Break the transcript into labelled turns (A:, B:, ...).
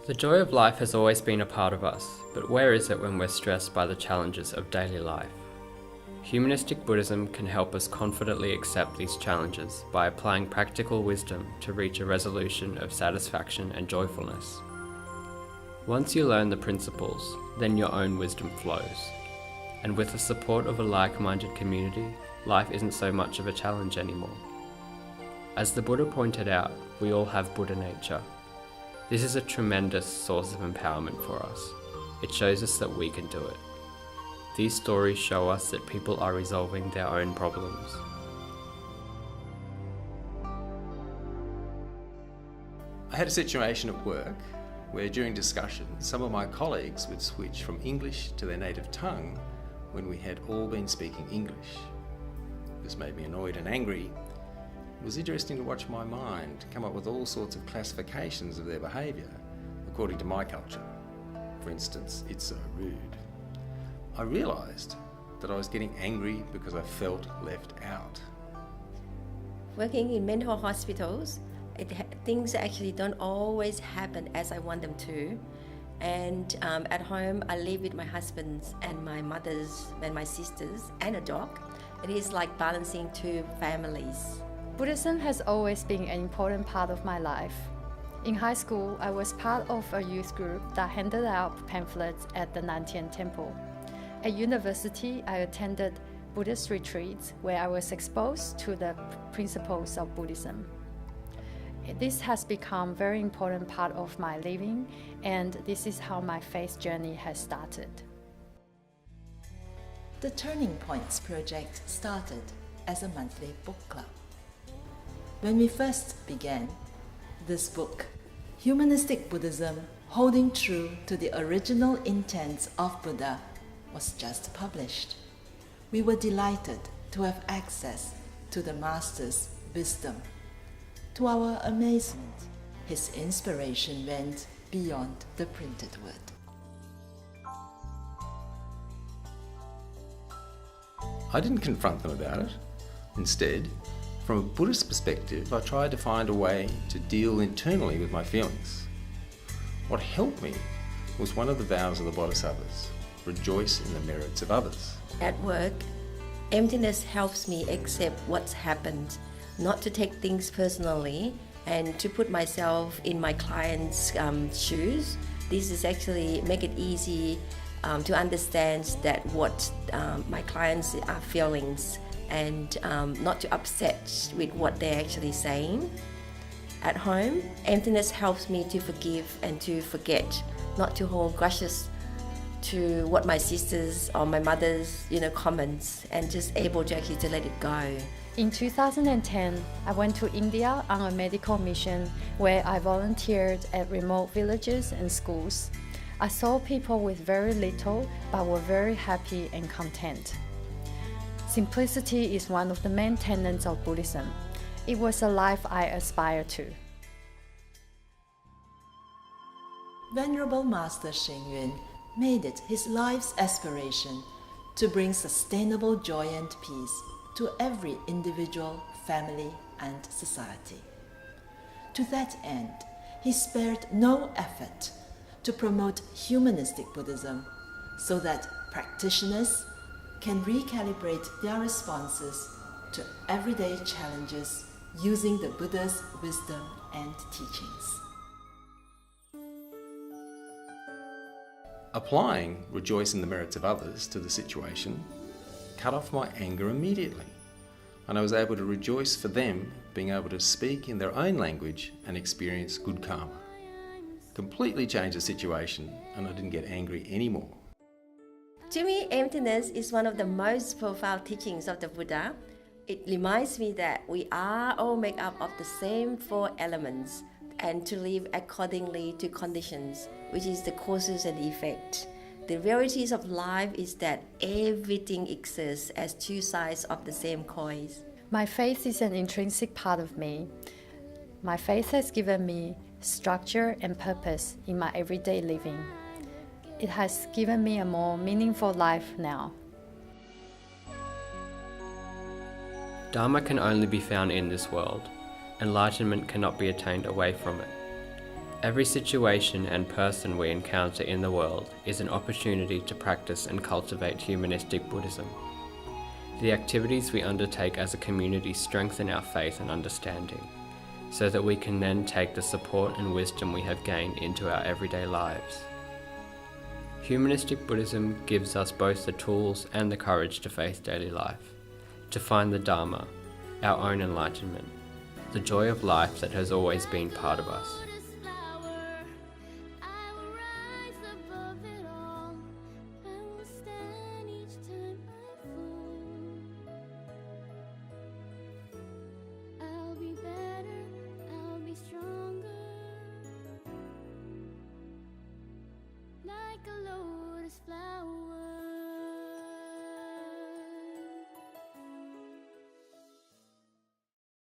A: The joy of life has always been a part of us, but where is it when we're stressed by the challenges of daily life? Humanistic Buddhism can help us confidently accept these challenges by applying practical wisdom to reach a resolution of satisfaction and joyfulness. Once you learn the principles, then your own wisdom flows. And with the support of a like-minded community, life isn't so much of a challenge anymore. As the Buddha pointed out, we all have Buddha nature. This is a tremendous source of empowerment for us. It shows us that we can do it. These stories show us that people are resolving their own problems.
B: I had a situation at work where during discussion some of my colleagues would switch from English to their native tongue when we had all been speaking English. This made me annoyed and angry. It was interesting to watch my mind come up with all sorts of classifications of their behaviour according to my culture. For instance, it's so rude. I realised that I was getting angry because I felt left out.
C: Working in mental hospitals, things actually don't always happen as I want them to. And at home, I live with my husband's and my mother's and my sisters and a dog. It is like balancing two families.
D: Buddhism has always been an important part of my life. In high school, I was part of a youth group that handed out pamphlets at the Nantian Temple. At university, I attended Buddhist retreats where I was exposed to the principles of Buddhism. This has become a very important part of my living, and this is how my faith journey has started.
E: The Turning Points project started as a monthly book club. When we first began, this book, Humanistic Buddhism, Holding True to the Original Intents of Buddha, was just published. We were delighted to have access to the Master's wisdom. To our amazement, his inspiration went beyond the printed word.
B: I didn't confront them about it. Instead, from a Buddhist perspective, I tried to find a way to deal internally with my feelings. What helped me was one of the vows of the Bodhisattvas: rejoice in the merits of others.
C: At work, emptiness helps me accept what's happened, not to take things personally, and to put myself in my client's shoes. This is actually make it easy to understand that what my clients are feelings, and not to upset with what they're actually saying. At home, emptiness helps me to forgive and to forget, not to hold grudges to what my sisters or my mother's comments, and just able to actually to let it go.
D: In 2010, I went to India on a medical mission where I volunteered at remote villages and schools. I saw people with very little but were very happy and content. Simplicity is one of the main tenets of Buddhism. It was a life I aspire to.
E: Venerable Master Sheng Yun made it his life's aspiration to bring sustainable joy and peace to every individual, family, and society. To that end, he spared no effort to promote humanistic Buddhism so that practitioners can recalibrate their responses to everyday challenges using the Buddha's wisdom and teachings.
B: Applying rejoice in the merits of others to the situation cut off my anger immediately, and I was able to rejoice for them being able to speak in their own language and experience good karma. Completely changed the situation, and I didn't get angry anymore.
C: To me, emptiness is one of the most profound teachings of the Buddha. It reminds me that we are all made up of the same four elements, and to live accordingly to conditions, which is the causes and effect. The realities of life is that everything exists as two sides of the same coin.
D: My faith is an intrinsic part of me. My faith has given me structure and purpose in my everyday living. It has given me a more meaningful life now.
A: Dharma can only be found in this world. Enlightenment cannot be attained away from it. Every situation and person we encounter in the world is an opportunity to practice and cultivate humanistic Buddhism. The activities we undertake as a community strengthen our faith and understanding, so that we can then take the support and wisdom we have gained into our everyday lives. Humanistic Buddhism gives us both the tools and the courage to face daily life, to find the Dharma, our own enlightenment, the joy of life that has always been part of us.